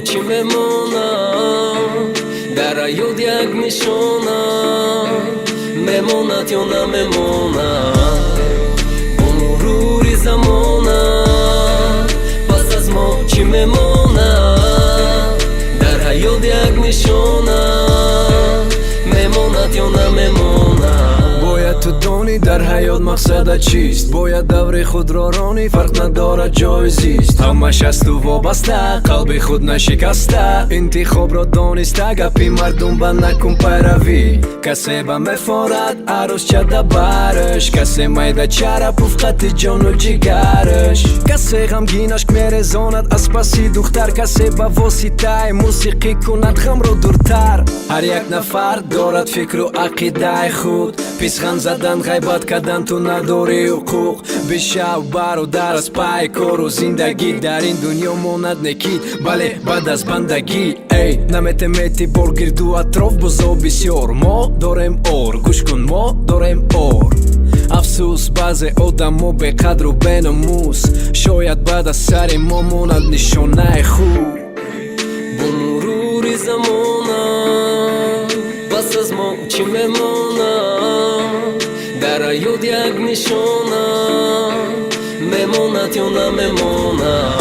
چی میمونم در حیات یک نشانم میموند یا نمیمونم با مروری زمانم پس از ما چی میمونم در حیات یک نشانم میموند یا نمیمونم باید تو دانی در حیات مقصد چیست باید دور خود را رانی فرق ندارد جای زیست همش از تو وابسته قلب خود نشکسته انتخاب را دانسته گپی مردم بند نکن پیروی کسی به میفارد عروس چده برش کسی میده چره پفقت جان و جگرش کسی غمگینش میرزاند از پسی دختر کسی به واسطه موسیقی کند غم را دورتر هر یک نفر دارد فکر و عقیده خود پیسخند زدن غیبت کردن تو نداری حقوق بشو برادر از پای کار و زندگی در این دنیا ماند نکی بله بعد از بندگی ای نمیتمیتی بار گردو اطراف بزا بسیار ما داریم اور گوش کن ما داریم اور افسوس بعضی آدم ما به قدر و بناموس شاید بعد از سر ما ماند نشانه خوب با مروری زمانم پس از ما چی میمونم در حیات یک نشانم میموند یا نمیمونم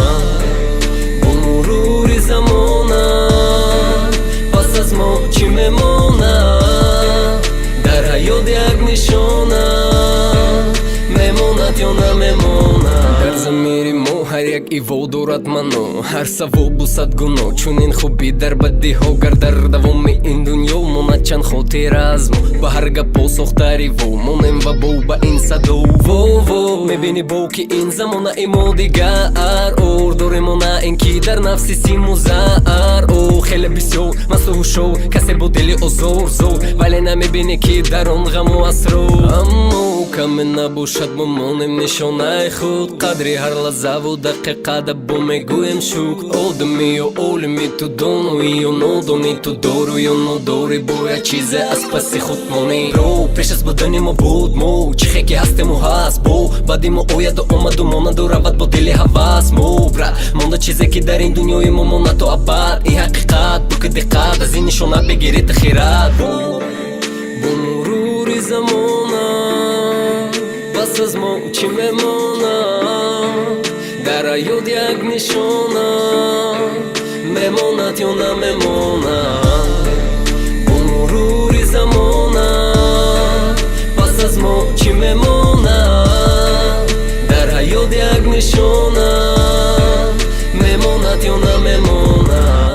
با مروری زمانم پس از ما چی میمونم در حیات یک نشانم میموند یا نمیمونم در ضمیر ما هر یک ایوا دارد منو هر ثواب و صد گناه چون این خوبی در بدی ها گر در دوام این دنیا ماند چند خاطر از ما با هر گپ ساختاری و مانم و بو با این صدا و میبینی بو که این زمان ایما دیگر اور داره مانه این کی در نفسی سیم و زهر او خیلی بسیار مست و هوشو کسی با دلی ازور زور ولی نمیبینی که در آن غم و اسرار اما کم نباشد مانم نشانه خود قدری هر لحظه و دقیقه دبو میگویم شکر آدمی و عالمی تو دانوی و نادانی تو داری یا نداری باید چیز از پس خود مانی رو پیش از بدنی ما بود مو چی خیکی هستیم و هست بو بعدی ما آید و آمد و ماند و رود با دلی حواس مو برد مانده چیزی که در این دنیای ما ماند و عباد این حقیقت بو که دقیقت از این نشانه بگیرید خیرات با مروری زمانم پس از ما چی میمونم در حیات یک نشانم میموند یا نمیمونم با مروری زمانم پس از ما چی میمونم در حیات یک نشانم میموند یا نمیمونم